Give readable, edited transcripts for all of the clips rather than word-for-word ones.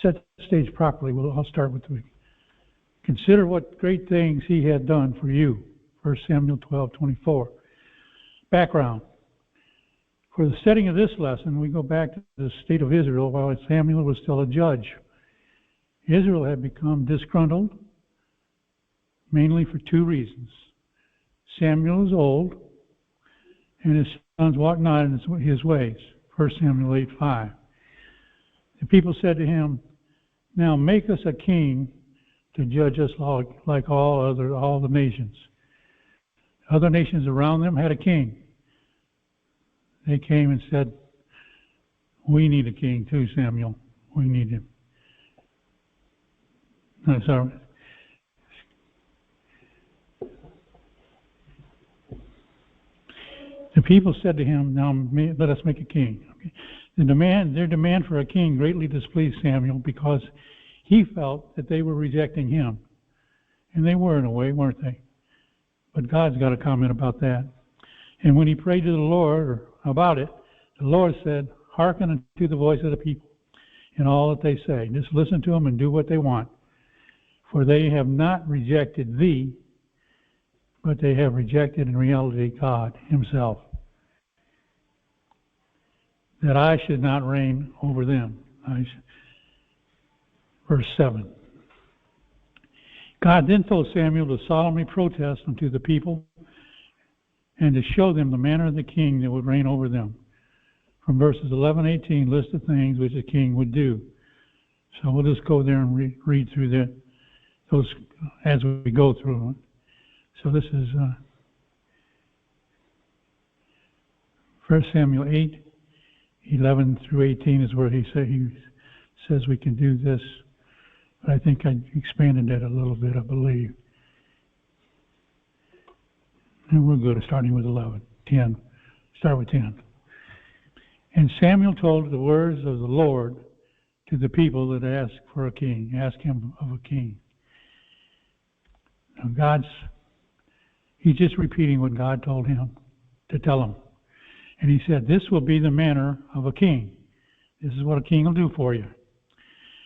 set the stage properly, I'll start with the consider what great things he had done for you. 1 Samuel 12:24. Background. For the setting of this lesson, we go back to the state of Israel while Samuel was still a judge. Israel had become disgruntled, mainly for two reasons. Samuel was old, and his sons walked not in his ways. 1 Samuel 8:5. The people said to him, "Now make us a king to judge us like all the nations." Other nations around them had a king. They came and said, "We need a king too, Samuel. We need him." No, sorry. The people said to him, "Now let us make a king." Okay. Their demand for a king greatly displeased Samuel because he felt that they were rejecting him. And they were in a way, weren't they? But God's got a comment about that. And when he prayed to the Lord about it, the Lord said, "Hearken unto the voice of the people in all that they say." Just listen to them and do what they want. For they have not rejected thee, but they have rejected in reality God himself, that I should not reign over them. Verse 7. God then told Samuel to solemnly protest unto the people and to show them the manner of the king that would reign over them. From verses 11-18, list of things which a king would do. So we'll just go there and read through those as we go through it. So this is 1 Samuel 8:11-18 is where he says we can do this. But I think I expanded that a little bit, I believe. And we're good at starting with 10. Start with 10. And Samuel told the words of the Lord to the people that asked for a king, asked him of a king. Now he's just repeating what God told him to tell him. And he said, "This will be the manner of a king. This is what a king will do for you,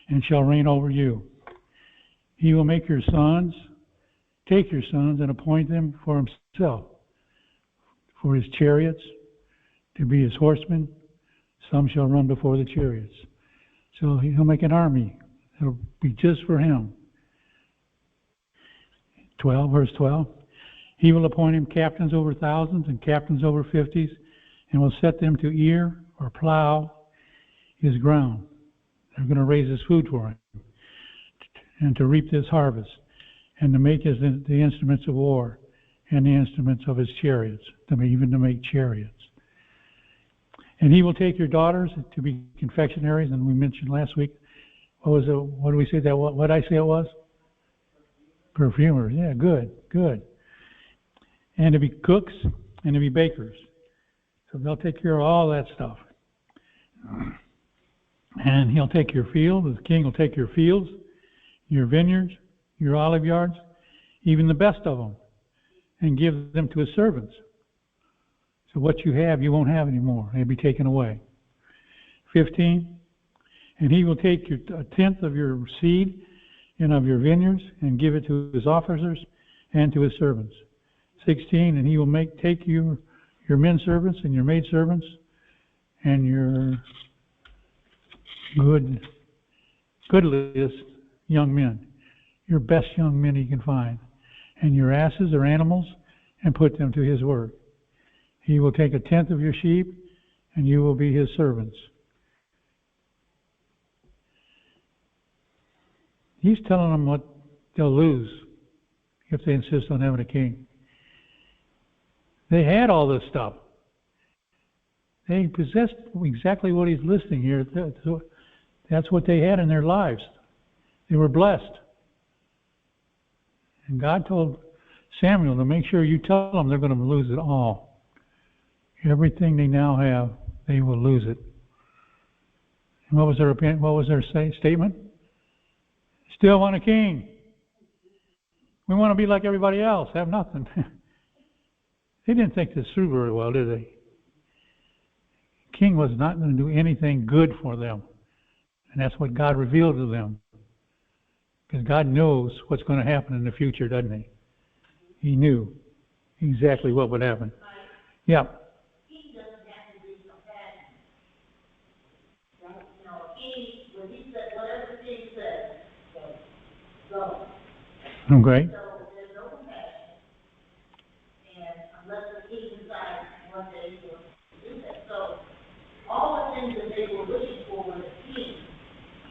and shall reign over you. He will take your sons and appoint them for himself, for his chariots, to be his horsemen. Some shall run before the chariots." So he'll make an army. It'll be just for him. 12, verse 12. He will appoint him captains over thousands and captains over 50s, and will set them to ear or plow his ground. They're going to raise his food for him, and to reap this harvest, and to make the instruments of war and the instruments of his chariots, even to make chariots. And he will take your daughters to be confectionaries, and we mentioned last week, what did we say that was? What did I say it was? Perfumers. Yeah, good. And to be cooks and to be bakers. So they'll take care of all that stuff. And he'll take your field, the king will take your fields, your vineyards, your olive yards, even the best of them, and give them to his servants. So what you have, you won't have anymore. They'll be taken away. 15, and he will take a tenth of your seed and of your vineyards and give it to his officers and to his servants. 16, and he will take your men servants and your maid servants and your goodliest young men, your best young men he can find, and your asses or animals, and put them to his work. He will take a tenth of your sheep, and you will be his servants. He's telling them what they'll lose if they insist on having a king. They had all this stuff. They possessed exactly what he's listing here. That's what they had in their lives. They were blessed. And God told Samuel to make sure you tell them they're going to lose it all. Everything they now have, they will lose it. And what was their opinion? What was their statement? Still want a king. We want to be like everybody else, have nothing. They didn't think this through very well, did they? King was not going to do anything good for them. And that's what God revealed to them. Because God knows what's going to happen in the future, doesn't He? He knew exactly what would happen. Yeah. He doesn't have to be compassionate. You know, when he said, whatever King says, go. Okay. So there's no compassion. And unless the king decides one day he will do that. So all the things that they were wishing for was a king.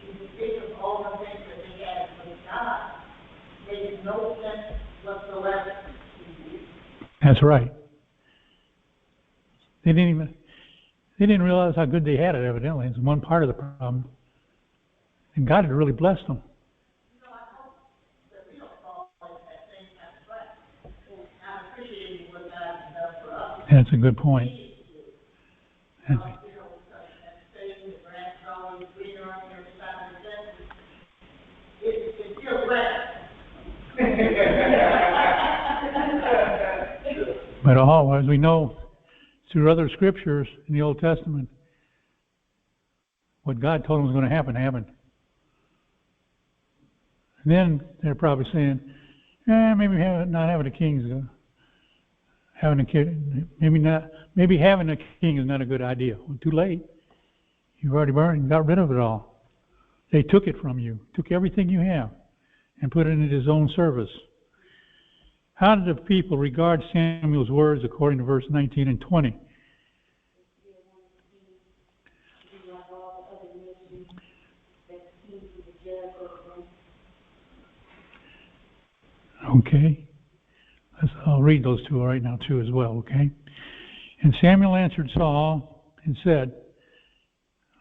If you think of all the things that they had with God, made no sense whatsoever. That's right. They didn't realize how good they had it, evidently. It's one part of the problem. And God had really blessed them. You know, I hope that we don't fall into that same kind of trap. I'm appreciating what God has done for us. That's a good point. That's You know, that saying, the grass is always greener on the other side of the fence. It's still wet. But as we know through other scriptures in the Old Testament, what God told them was going to happen happened. And then they're probably saying, maybe not having a king is having a kid. Maybe having a king is not a good idea. Well, too late. You've already burned and got rid of it all. They took it from you, took everything you have, and put it into His own service. How did the people regard Samuel's words according to verse 19 and 20? Okay. I'll read those two right now too as well, okay? And Samuel answered Saul and said,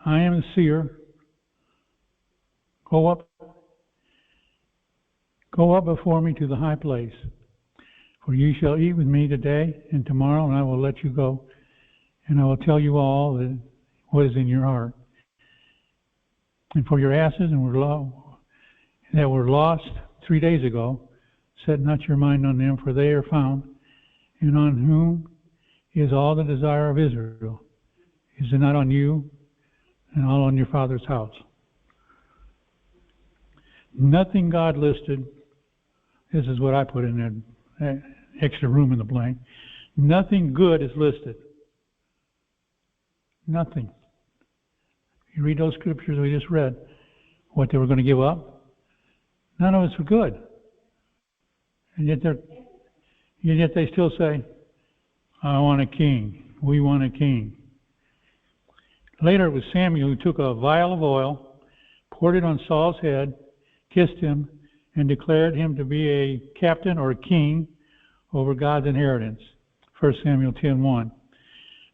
I am the seer. Go up before me to the high place. For you shall eat with me today and tomorrow, and I will let you go, and I will tell you all what is in your heart. And for your asses that were lost 3 days ago, set not your mind on them, for they are found, and on whom is all the desire of Israel. Is it not on you, and all on your father's house? Nothing God listed, this is what I put in there, extra room in the blank. Nothing good is listed. Nothing. You read those scriptures we just read, what they were going to give up, none of it's good. And yet they still say, I want a king. We want a king. Later it was Samuel who took a vial of oil, poured it on Saul's head, kissed him, and declared him to be a captain or a king over God's inheritance. 1 Samuel 10:1.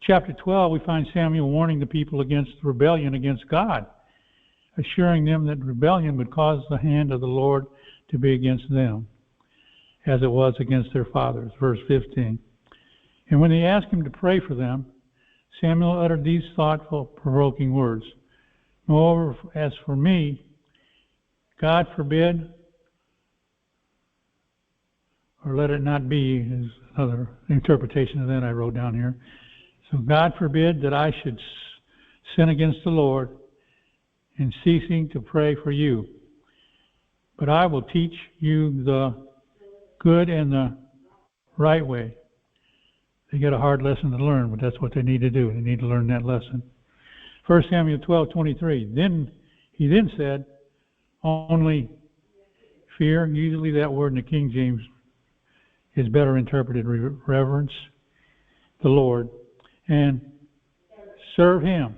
Chapter 12, we find Samuel warning the people against rebellion against God, assuring them that rebellion would cause the hand of the Lord to be against them, as it was against their fathers. Verse 15. And when they asked him to pray for them, Samuel uttered these thoughtful, provoking words. Moreover, as for me, God forbid, or let it not be, is another interpretation of that I wrote down here. So God forbid that I should sin against the Lord in ceasing to pray for you. But I will teach you the good and the right way. They get a hard lesson to learn, but that's what they need to do. They need to learn that lesson. 1 Samuel 12:23. Then he said, only fear, usually that word in the King James is better interpreted, reverence the Lord, and serve Him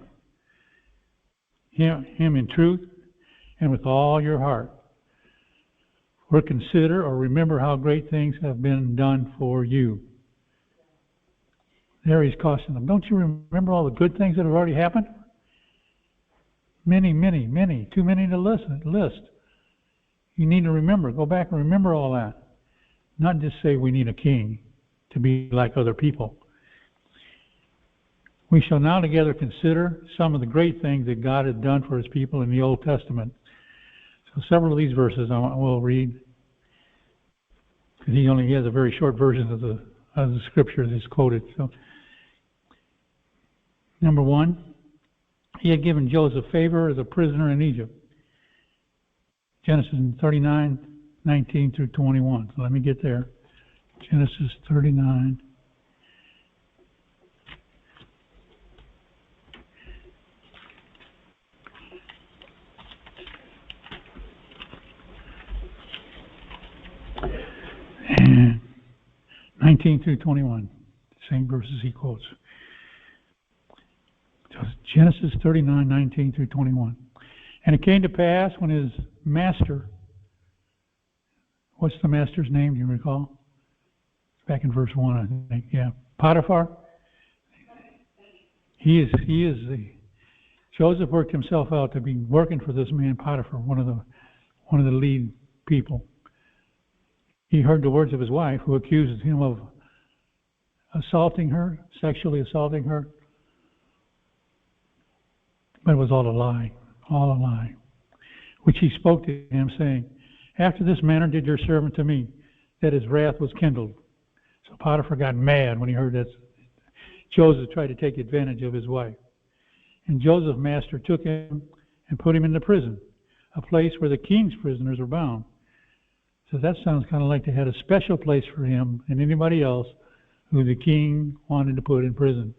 in truth and with all your heart. Or consider or remember how great things have been done for you. There he's cautioning them. Don't you remember all the good things that have already happened? Many, many, many. Too many to list. You need to remember. Go back and remember all that. Not just say we need a king to be like other people. We shall now together consider some of the great things that God has done for His people in the Old Testament. So several of these verses I will read, because he only has a very short version of the scripture that's quoted. So, number 1, he had given Joseph favor as a prisoner in Egypt. Genesis 39:19 through 21. So let me get there. Genesis 39. And 19 through 21, same verses he quotes. So Genesis 39:19 through 21. And it came to pass when his master, what's the master's name? Do you recall? It's back in verse 1, I think. Yeah, Potiphar. Joseph worked himself out to be working for this man Potiphar, one of the lead people. He heard the words of his wife, who accuses him of assaulting her, sexually assaulting her. But it was all a lie, which he spoke to him, saying, after this manner did your servant to me, that his wrath was kindled. So Potiphar got mad when he heard that Joseph tried to take advantage of his wife. And Joseph's master took him and put him into prison, a place where the king's prisoners were bound. So that sounds kind of like they had a special place for him and anybody else who the king wanted to put in prison.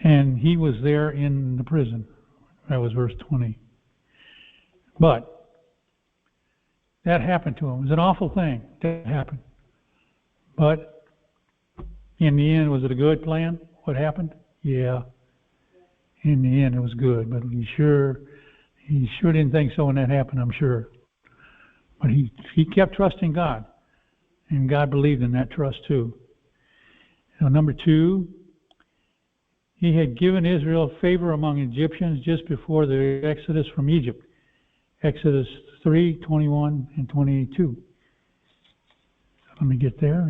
And he was there in the prison. That was verse 20. But that happened to him. It was an awful thing that happened. But in the end, was it a good plan? What happened? Yeah. In the end, it was good. But he sure didn't think so when that happened, I'm sure. But he kept trusting God. And God believed in that trust too. Now, number 2, he had given Israel favor among Egyptians just before the exodus from Egypt. Exodus 3:21 and 22. Let me get there.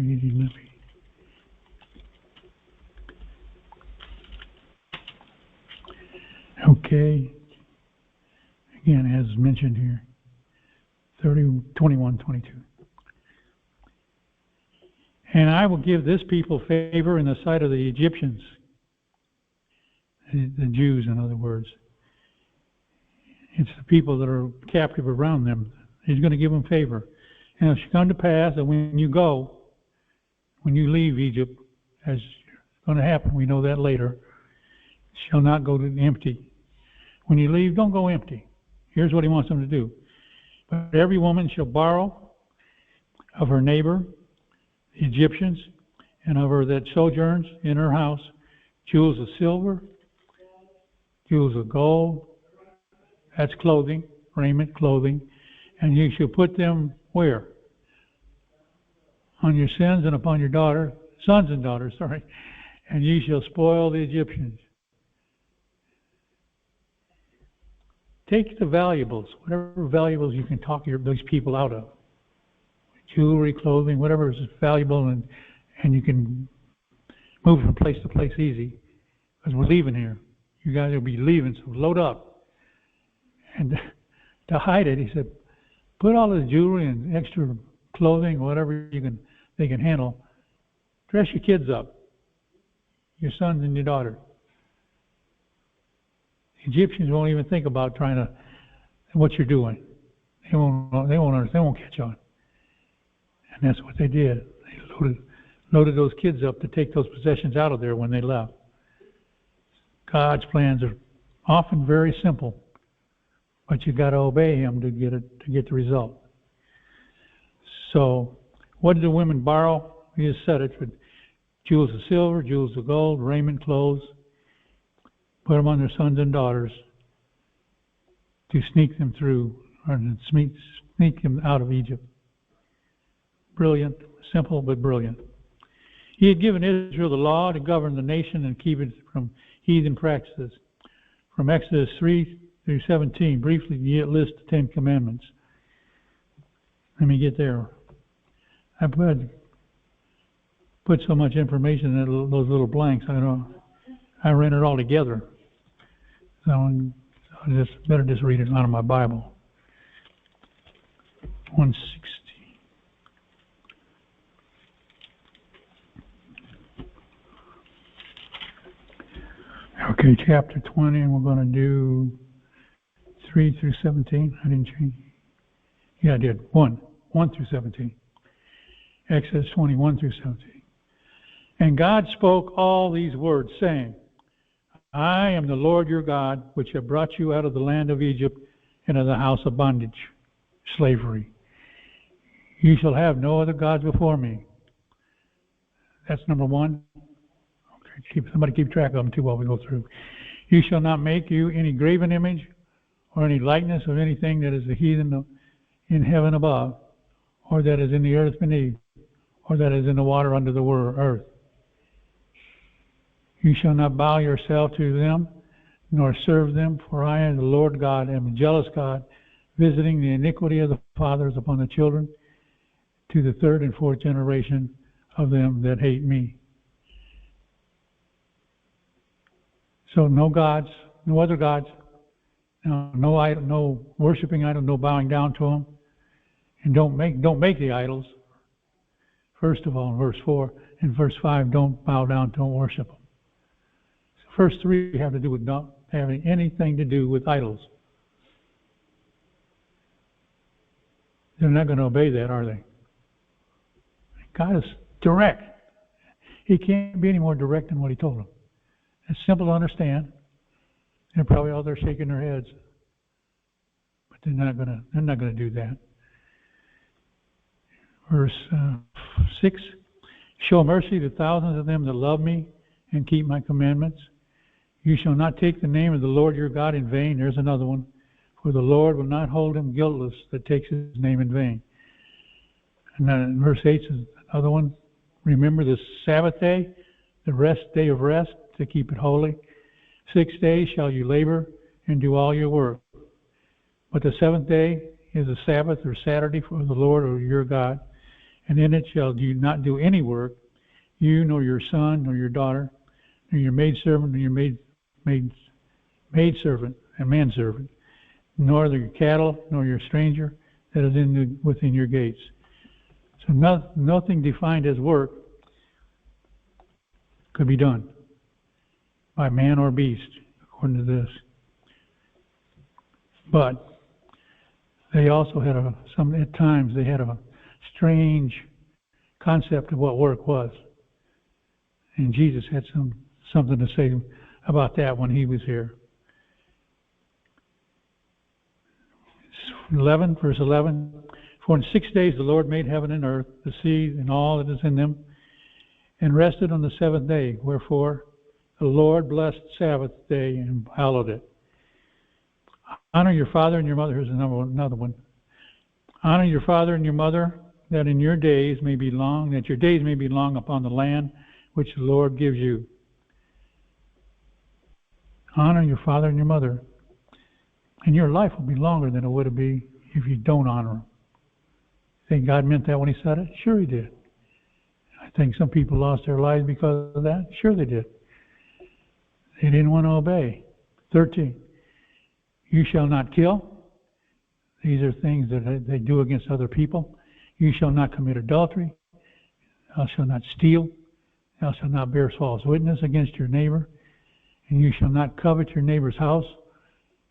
Okay. Again, as mentioned here, 21:22. And I will give this people favor in the sight of the Egyptians, the Jews, in other words. It's the people that are captive around them. He's going to give them favor. And it shall come to pass that when you leave Egypt, as is going to happen, we know that later, shall not go empty. When you leave, don't go empty. Here's what he wants them to do. But every woman shall borrow of her neighbor, the Egyptians, and of her that sojourns in her house, jewels of silver, jewels of gold, that's clothing, raiment, clothing, and you shall put them where? On your sons and upon your sons and daughters, and ye shall spoil the Egyptians. Take the valuables, whatever valuables you can talk those people out of. Jewelry, clothing, whatever is valuable, and you can move from place to place easy, because we're leaving here. You guys will be leaving, so load up. And to hide it, he said, put all the jewelry and extra clothing, whatever they can handle. Dress your kids up, your sons and your daughters. Egyptians won't even think about what you're doing. They won't understand. They won't catch on. And that's what they did. They loaded those kids up to take those possessions out of there when they left. God's plans are often very simple, but you got to obey Him to get the result. So, what did the women borrow? He just said it: for jewels of silver, jewels of gold, raiment, clothes. Put them on their sons and daughters to sneak them through, or sneak them out of Egypt. Brilliant, simple but brilliant. He had given Israel the law to govern the nation and keep it from heathen practices. From Exodus 3 through 17, briefly list the 10 Commandments. Let me get there. I put so much information in those little blanks. I ran it all together. So I better just read it out of my Bible. 160. Okay, chapter 20, and we're going to do 3 through 17. I didn't change. Yeah, I did. 1 through 17. Exodus 21 through 17. And God spoke all these words, saying, I am the Lord your God, which have brought you out of the land of Egypt and of the house of bondage, slavery. You shall have no other gods before me. That's number 1. Okay, somebody keep track of them too while we go through. You shall not make you any graven image or any likeness of anything that is the heathen in heaven above, or that is in the earth beneath, or that is in the water under the earth. You shall not bow yourself to them, nor serve them, for I am the Lord God, am a jealous God, visiting the iniquity of the fathers upon the children, to the 3rd and 4th generation of them that hate me. So no gods, no other gods, no idol, no worshiping idol, no bowing down to them, and don't make the idols. First of all, in verse 4 and verse 5, don't bow down, don't worship them. So first 3 have to do with not having anything to do with idols. They're not going to obey that, are they? God is direct. He can't be any more direct than what he told them. It's simple to understand. They're probably all there shaking their heads, but they're not going to do that. Verse 6: Show mercy to thousands of them that love me and keep my commandments. You shall not take the name of the Lord your God in vain. There's another one. For the Lord will not hold him guiltless that takes his name in vain. And then in verse 8 is another one. Remember the Sabbath day, the day of rest, to keep it holy. 6 days shall you labor and do all your work. But the 7th day is a Sabbath or Saturday for the Lord or your God. And in it shall you not do any work, you nor your son nor your daughter, nor your maidservant nor your maidservant and manservant, nor your cattle nor your stranger that is within your gates. So nothing defined as work could be done by man or beast, according to this. But they also had at times they had a strange concept of what work was. And Jesus had something to say about that when he was here. 11, verse 11. For in 6 days the Lord made heaven and earth, the sea and all that is in them, and rested on the 7th day. Wherefore the Lord blessed the Sabbath day and hallowed it. Honor your father and your mother. Here's another one. Honor your father and your mother, that your days may be long upon the land which the Lord gives you. Honor your father and your mother, and your life will be longer than it would be if you don't honor them. Think God meant that when he said it? Sure he did. I think some people lost their lives because of that. Sure they did. They didn't want to obey. 13. You shall not kill. These are things that they do against other people. You shall not commit adultery. Thou shalt not steal. Thou shalt not bear false witness against your neighbor. And you shall not covet your neighbor's house.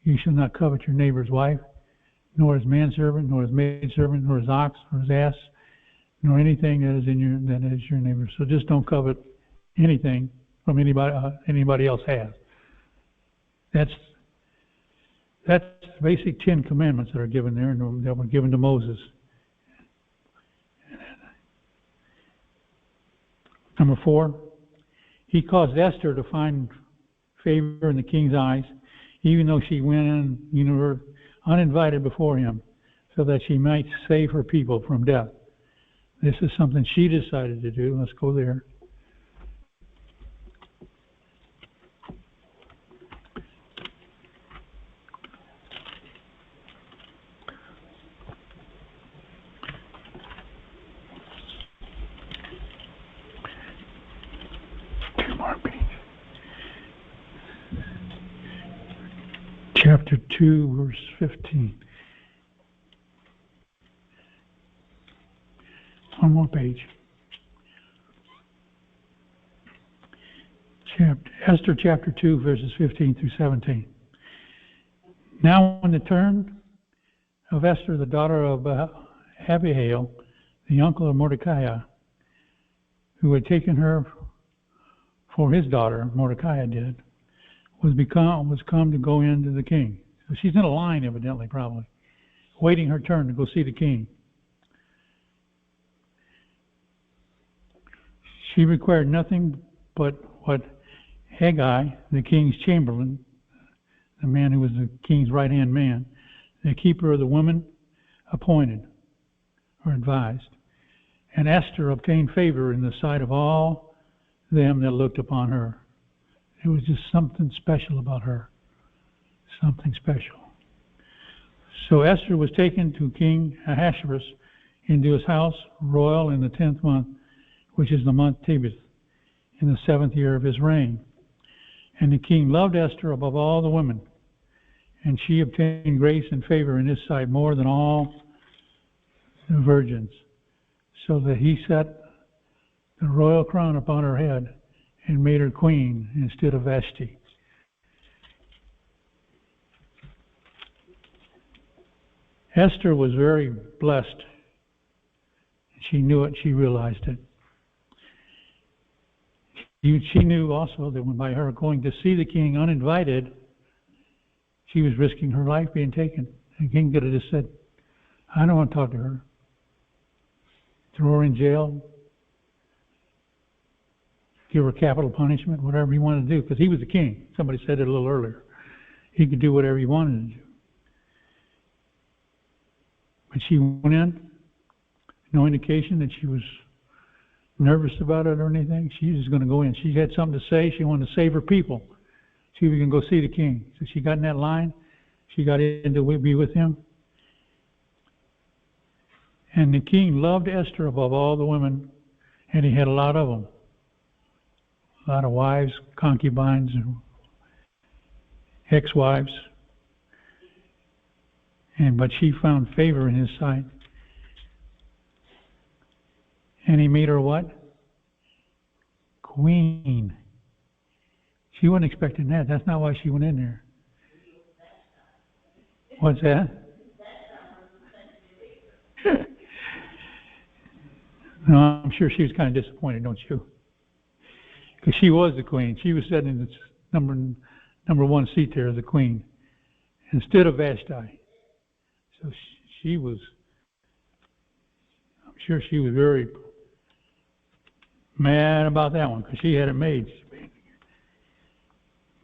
You shall not covet your neighbor's wife, nor his manservant, nor his maidservant, nor his ox, nor his ass, nor anything that is your neighbor. So just don't covet anything from anybody else has. That's the basic 10 commandments that are given there, and that were given to Moses. Number 4, he caused Esther to find favor in the king's eyes, even though she went in, uninvited before him, so that she might save her people from death. This is something she decided to do. Let's go there. Chapter 2, verse 15. One more page. Esther chapter 2, verses 15 through 17. Now when the turn of Esther, the daughter of Abihail, the uncle of Mordecai, who had taken her for his daughter, Mordecai did, was come to go in to the king. So she's in a line, evidently, probably, waiting her turn to go see the king. She required nothing but what Haggai, the king's chamberlain, the man who was the king's right-hand man, the keeper of the women, appointed or advised. And Esther obtained favor in the sight of all them that looked upon her. It was just something special about her. Something special. So Esther was taken to King Ahasuerus into his house royal in the 10th month, which is the month Tebeth, in the 7th year of his reign. And the king loved Esther above all the women, and she obtained grace and favor in his sight more than all the virgins, so that he set the royal crown upon her head and made her queen instead of Vashti. Esther was very blessed. She knew it, she realized it. She knew also that when by her going to see the king uninvited, she was risking her life being taken. The king could have just said, I don't want to talk to her. Throw her in jail, give her capital punishment, whatever he wanted to do, because he was the king. Somebody said it a little earlier. He could do whatever he wanted to do. But she went in, no indication that she was nervous about it or anything. She was going to go in. She had something to say. She wanted to save her people. She was going to go see the king. So she got in that line. She got in to be with him. And the king loved Esther above all the women, and he had a lot of them. A lot of wives, concubines, and ex-wives. But she found favor in his sight. And he made her what? Queen. She wasn't expecting that. That's not why she went in there. What's that? No, I'm sure she was kind of disappointed, don't you? Because she was the queen. She was sitting in the number one seat there as the queen, instead of Vashti. So she was, I'm sure she was very mad about that one, because she had it made.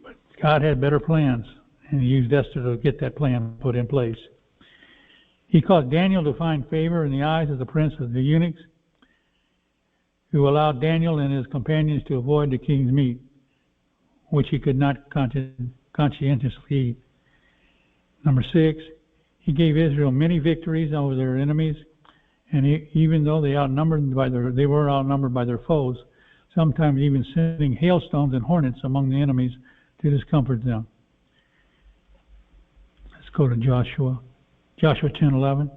But God had better plans, and he used Esther to get that plan put in place. He caused Daniel to find favor in the eyes of the prince of the eunuchs, who allowed Daniel and his companions to avoid the king's meat, which he could not conscientiously eat. Number 6, he gave Israel many victories over their enemies, and even though they were outnumbered by their foes, sometimes even sending hailstones and hornets among the enemies to discomfort them. Let's go to Joshua 10:11.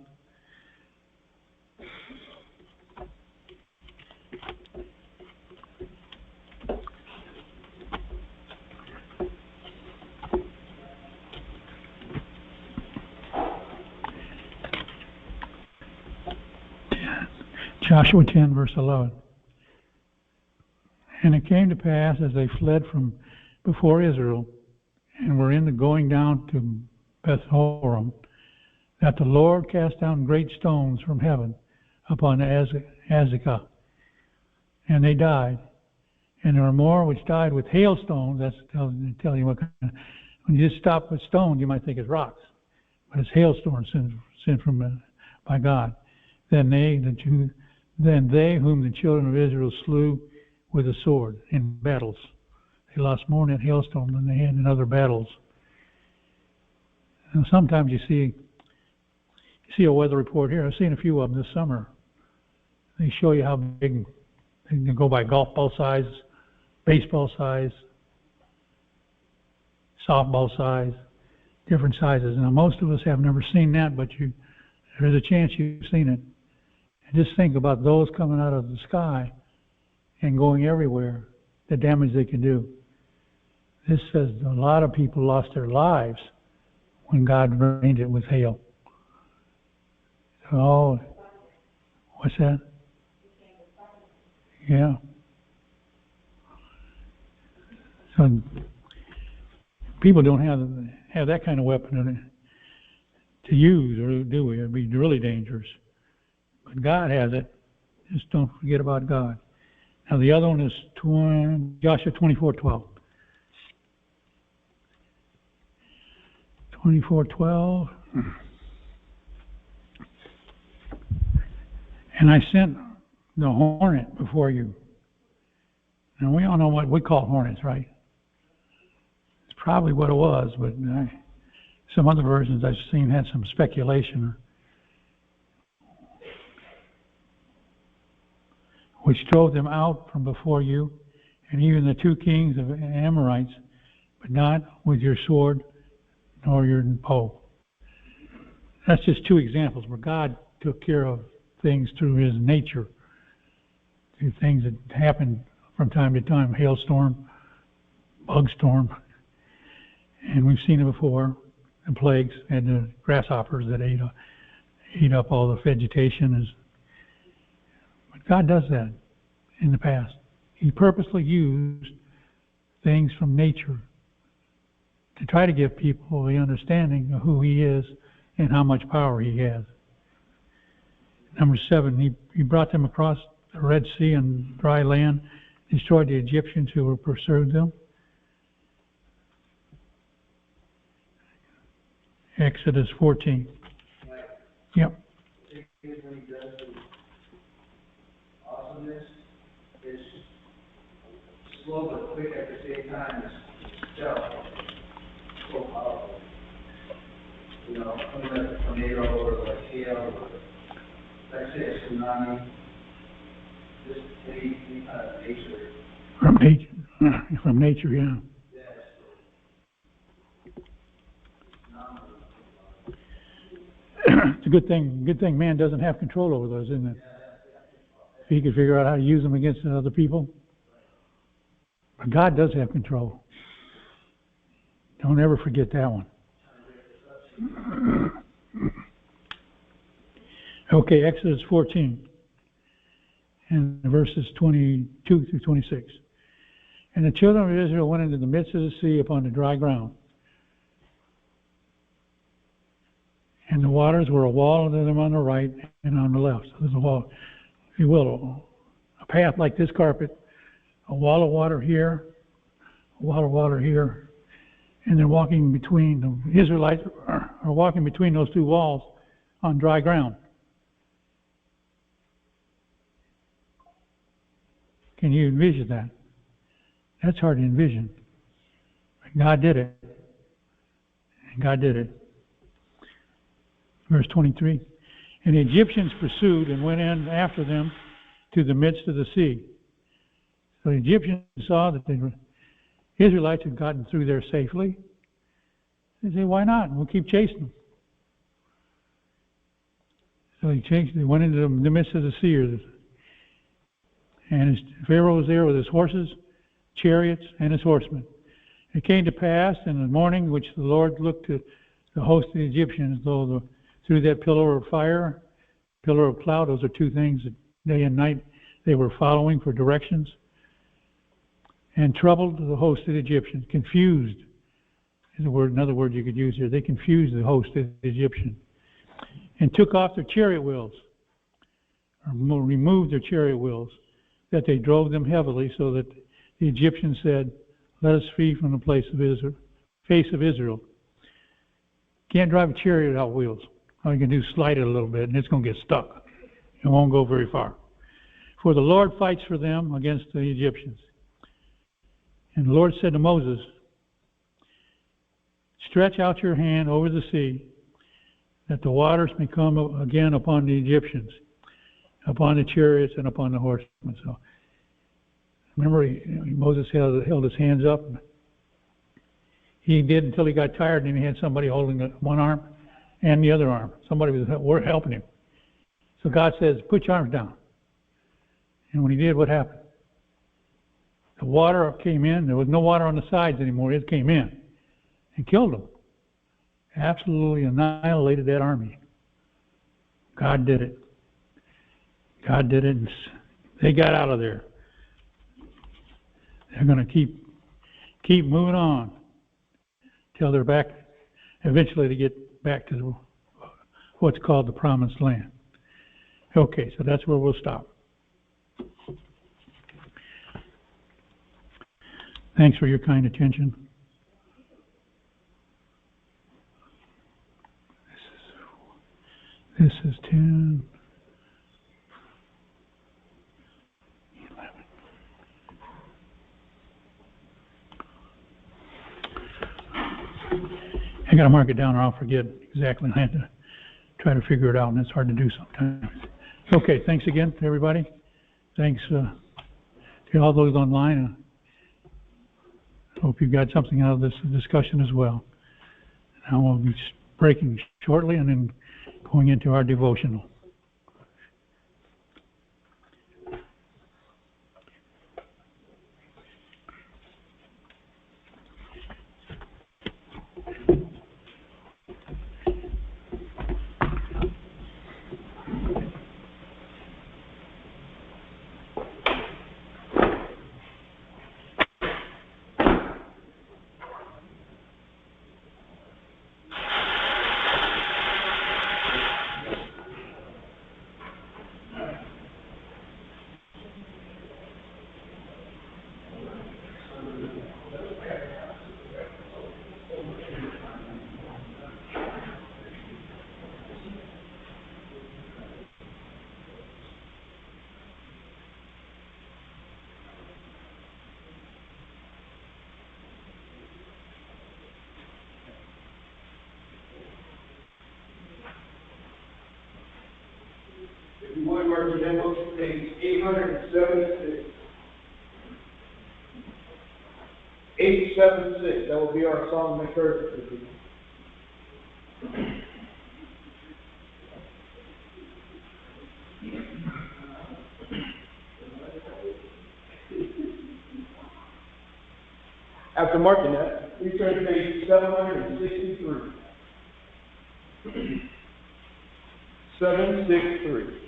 Joshua 10, verse 11. And it came to pass, as they fled from before Israel, and were in the going down to Beth-horon, that the Lord cast down great stones from heaven upon Azekah, and they died. And there were more which died with hailstones. That's telling you what kind of, when you just stop with stones, you might think it's rocks, but it's hailstones sent from by God. Then they whom the children of Israel slew with a sword in battles. They lost more in that hailstone than they had in other battles. And sometimes you see a weather report here. I've seen a few of them this summer. They show you how big they can go by golf ball size, baseball size, softball size, different sizes. Now, most of us have never seen that, but there's a chance you've seen it. And just think about those coming out of the sky and going everywhere, the damage they can do. This says a lot of people lost their lives when God rained it with hail. Oh, what's that? Yeah. So people don't have that kind of weapon to use, or do we? It'd be really dangerous. But God has it. Just don't forget about God. Now the other one is Joshua 24:12. 24:12. And I sent the hornet before you. Now we all know what we call hornets, right? It's probably what it was, but some other versions I've seen had some speculation, which drove them out from before you, and even the 2 kings of Amorites, but not with your sword nor your bow. That's just 2 examples where God took care of things through His nature, through things that happen from time to time, hailstorm, bug storm, and we've seen it before, the plagues and the grasshoppers that ate up all the vegetation. But God does that in the past. He purposely used things from nature to try to give people the understanding of who He is and how much power He has. Number 7, He brought them across the Red Sea and dry land, destroyed the Egyptians who were pursued them. Exodus 14. Yep. When He does the awesomeness, it's slow but quick at the same time. It's so powerful. You know, something like a tornado or like hail or like say a tsunami. Just any kind of nature. From nature, yeah. It's a good thing man doesn't have control over those, isn't it? If he could figure out how to use them against other people. But God does have control. Don't ever forget that one. Okay, Exodus 14, and verses 22 through 26. And the children of Israel went into the midst of the sea upon the dry ground. And the waters were a wall unto them on the right and on the left. So there's a wall, if you will, a path like this carpet, a wall of water here, a wall of water here, and they're walking between, the Israelites are walking between those 2 walls on dry ground. Can you envision that? That's hard to envision. But God did it. And God did it. Verse 23. And the Egyptians pursued and went in after them to the midst of the sea. So the Egyptians saw that the Israelites had gotten through there safely. They said, why not? We'll keep chasing them. So they went into the midst of the sea. And Pharaoh was there with his horses, chariots, and his horsemen. It came to pass in the morning, which the Lord looked at the host of the Egyptians, through that pillar of fire, pillar of cloud, those are 2 things that day and night they were following for directions, and troubled the host of the Egyptians. Confused is another word you could use here. They confused the host of the Egyptians and took off their chariot wheels, or removed their chariot wheels, that they drove them heavily, so that the Egyptians said, let us flee from the face of Israel. Can't drive a chariot without wheels. All you can do is slide it a little bit, and it's going to get stuck. It won't go very far. For the Lord fights for them against the Egyptians. And the Lord said to Moses, stretch out your hand over the sea, that the waters may come again upon the Egyptians, upon the chariots and upon the horsemen. So, remember, Moses held his hands up. He did until he got tired, and he had somebody holding one arm and the other arm. Somebody was helping him. So God says, put your arms down. And when he did, what happened? The water came in. There was no water on the sides anymore. It came in and killed them. Absolutely annihilated that army. God did it. God did it, and they got out of there. They're going to keep moving on till they're back. Eventually, they get back to what's called the Promised Land. Okay, so that's where we'll stop. Thanks for your kind attention. This is 10, 11. I got to mark it down or I'll forget exactly. I have to try to figure it out, and it's hard to do sometimes. Okay, thanks again to everybody. Thanks to all those online. Hope you got something out of this discussion as well. Now we'll be breaking shortly and then going into our devotional. If you would, mark your books, page 876. 876, that will be our song of encouragement. After marking that, please turn to page 763. 763.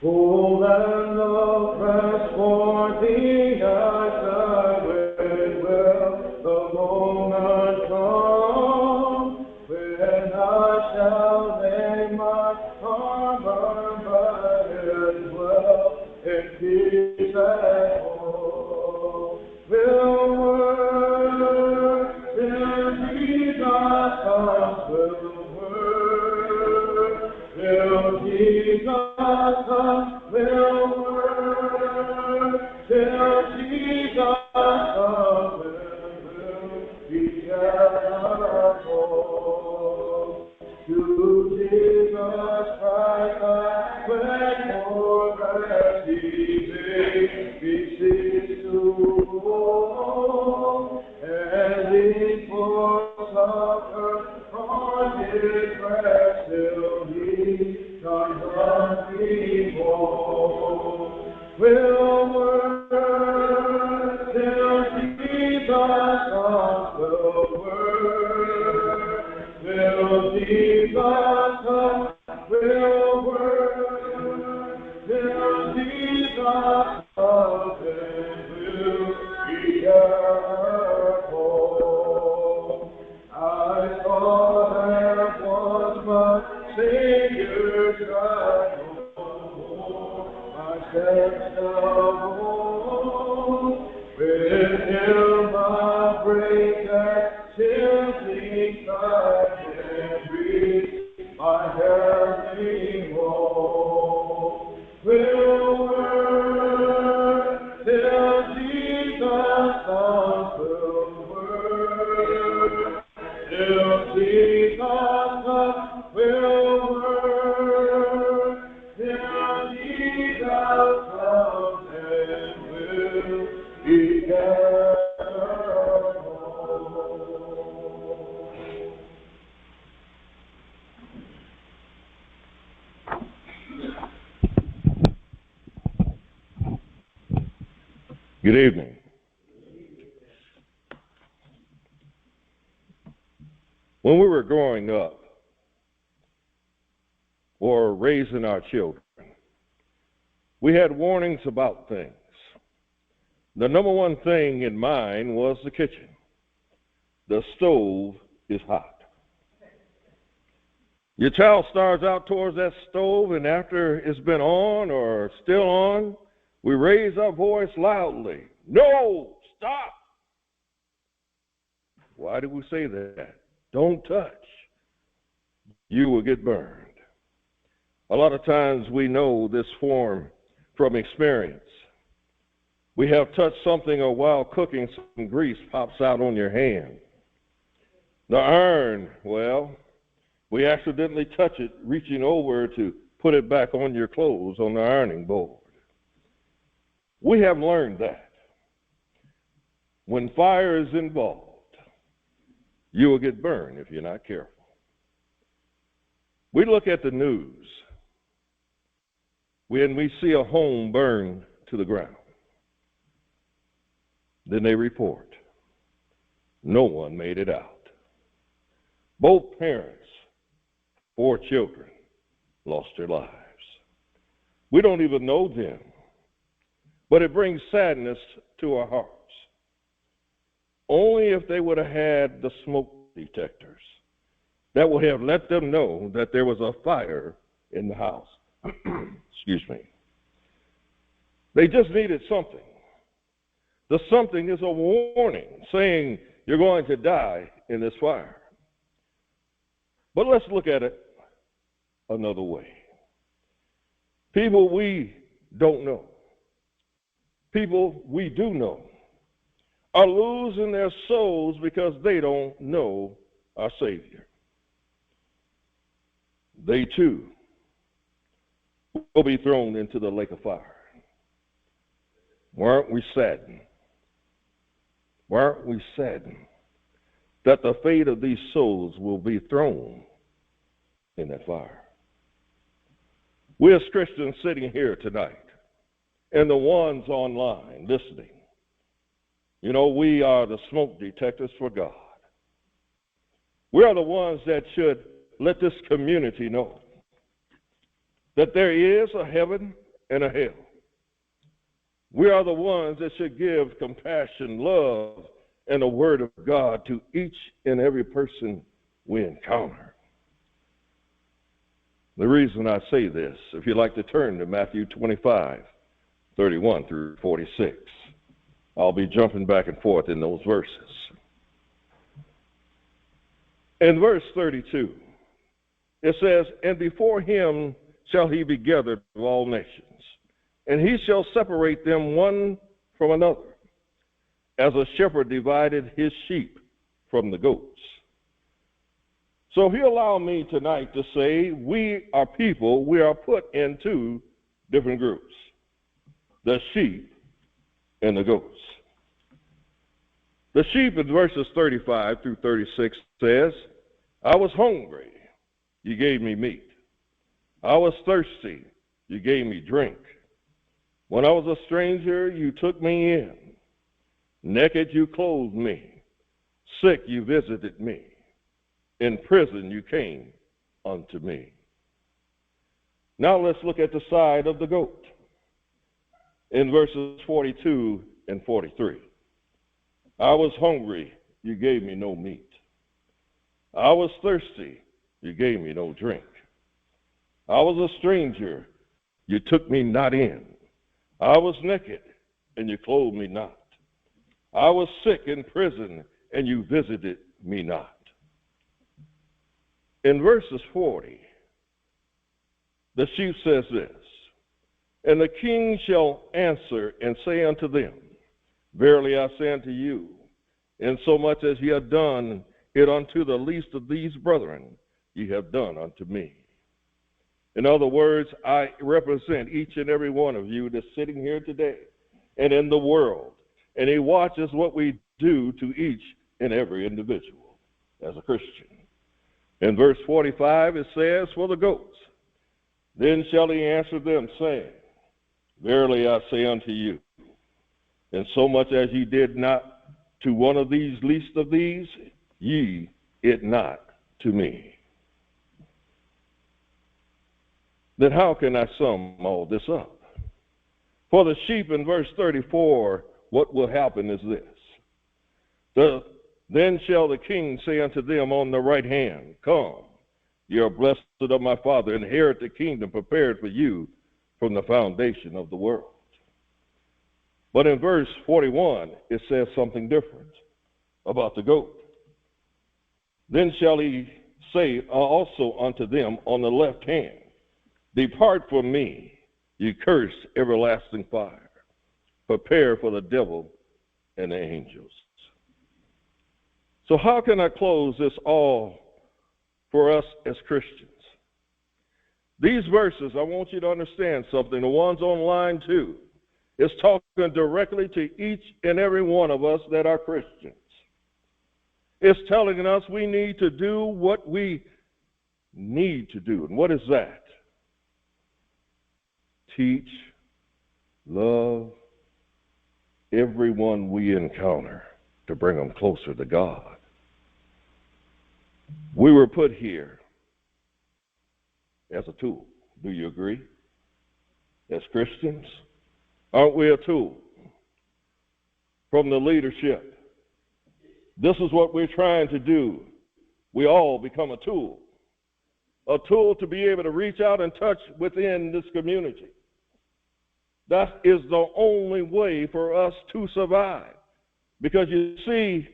Hold and love press for the eyes I will the moment come when I shall lay my armor by and dwell in peace at home. Will work till Jesus comes, will work till Jesus comes, will work till Jesus comes, will be careful. To Jesus Christ I went for as He made me cease to walk, and lean for succor on His breast till He comes on me home. Will work till Jesus comes, will work till Jesus comes, will work till Jesus comes, and will be careful. I saw that was my Savior's God, my steps of old. With Him I break that simply side and reach my heavenly home. Will work till Jesus comes, will work till Jesus comes, will work till Jesus comes, and will be careful. Good evening. When we were growing up or raising our children, we had warnings about things. The number one thing in mind was the kitchen. The stove is hot. Your child starts out towards that stove, and after it's been on or still on, we raise our voice loudly. No, stop. Why do we say that? Don't touch. You will get burned. A lot of times we know this form from experience. We have touched something, or while cooking, some grease pops out on your hand. The iron, well, we accidentally touch it, reaching over to put it back on your clothes on the ironing board. We have learned that when fire is involved, you will get burned if you're not careful. We look at the news when we see a home burned to the ground. Then they report no one made it out. Both parents, 4 children, lost their lives. We don't even know them, but it brings sadness to our hearts. Only if they would have had the smoke detectors that would have let them know that there was a fire in the house. Excuse me. They just needed something. The something is a warning saying you're going to die in this fire. But let's look at it another way. People we don't know, people we do know, are losing their souls because they don't know our Savior. They too will be thrown into the lake of fire. Weren't we saddened? Weren't we saddened that the fate of these souls will be thrown in that fire? We as Christians sitting here tonight, and the ones online listening, you know, we are the smoke detectors for God. We are the ones that should let this community know that there is a heaven and a hell. We are the ones that should give compassion, love, and the word of God to each and every person we encounter. The reason I say this, if you'd like to turn to Matthew 25, 31 through 46, I'll be jumping back and forth in those verses. In verse 32, it says, "And before him shall he be gathered of all nations, and he shall separate them one from another, as a shepherd divided his sheep from the goats." So if you allow me tonight to say, we are people, we are put into different groups, the sheep and the goats. The sheep in verses 35 through 36 says, "I was hungry, you gave me meat. I was thirsty, you gave me drink. When I was a stranger, you took me in. Naked, you clothed me. Sick, you visited me. In prison, you came unto me." Now let's look at the side of the goat. In verses 42 and 43. "I was hungry, you gave me no meat. I was thirsty, you gave me no drink. I was a stranger, you took me not in. I was naked, and you clothed me not. I was sick in prison, and you visited me not." In verses 40, the sheep says this, "And the king shall answer and say unto them, Verily I say unto you, insomuch as ye have done it unto the least of these brethren, ye have done unto me." In other words, I represent each and every one of you that's sitting here today and in the world, and he watches what we do to each and every individual as a Christian. In verse 45, it says, "For the goats, then shall he answer them, saying, Verily I say unto you, And so much as ye did not to one of these least of these, ye it not to me. Then how can I sum all this up? For the sheep in verse 34, what will happen is this. Then shall the king say unto them on the right hand, Come, ye are blessed of my Father, inherit the kingdom prepared for you from the foundation of the world. But in verse 41, it says something different about the goat. Then shall he say also unto them on the left hand, Depart from me, ye cursed, everlasting fire, prepare for the devil and the angels. So how can I close this all for us as Christians? These verses, I want you to understand something. The ones online too, it's talking directly to each and every one of us that are Christians. It's telling us we need to do what we need to do. And what is that? Teach, love everyone we encounter to bring them closer to God. We were put here as a tool. Do you agree? As Christians, aren't we a tool from the leadership? This is what we're trying to do. We all become a tool to be able to reach out and touch within this community. That is the only way for us to survive. Because you see,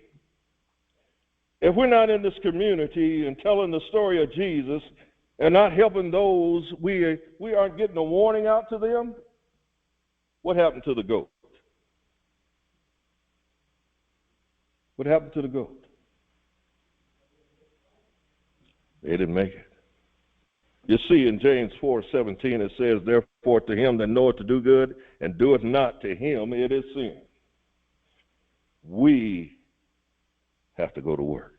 if we're not in this community and telling the story of Jesus and not helping those, we aren't getting a warning out to them. What happened to the goat? What happened to the goat? They didn't make it. You see, in James 4:17, it says, Therefore to him that knoweth to do good and doeth not, to him it is sin. We have to go to work.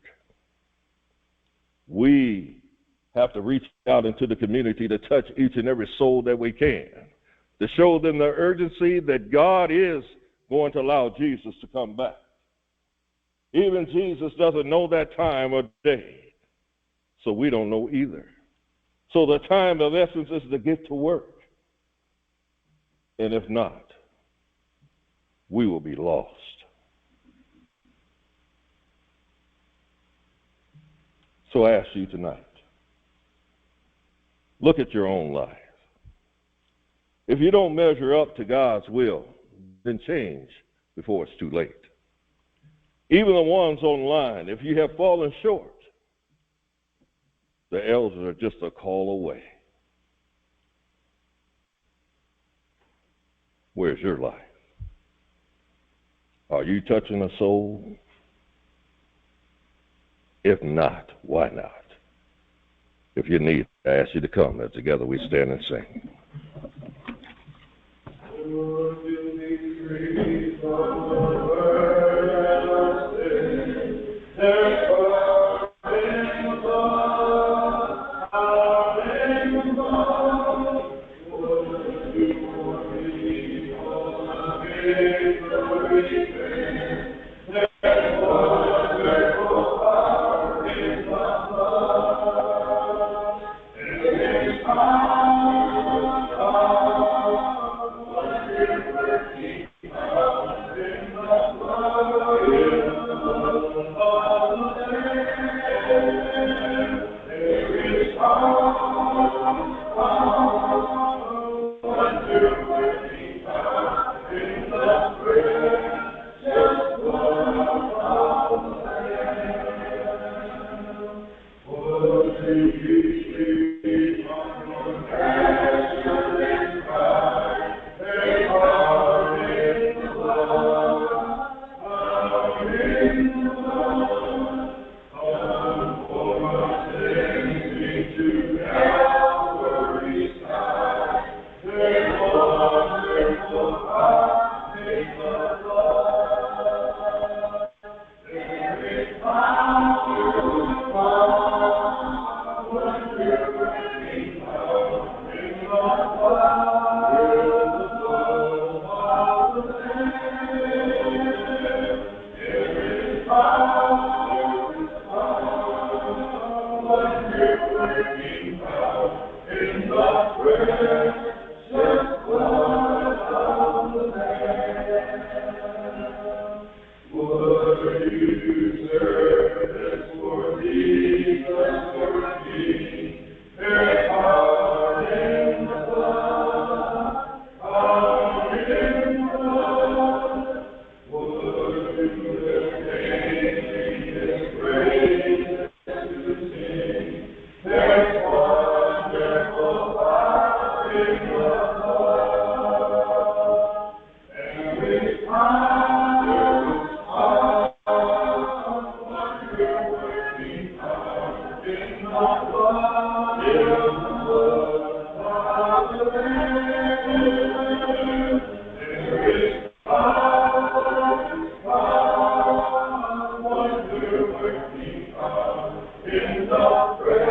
We have to reach out into the community to touch each and every soul that we can, to show them the urgency that God is going to allow Jesus to come back. Even Jesus doesn't know that time or day, so we don't know either. So the time of essence is to get to work. And if not, we will be lost. So I ask you tonight, look at your own life. If you don't measure up to God's will, then change before it's too late. Even the ones online, if you have fallen short, the elders are just a call away. Where's your life? Are you touching a soul? If not, why not? If you need, I ask you to come. And together we stand and sing. out for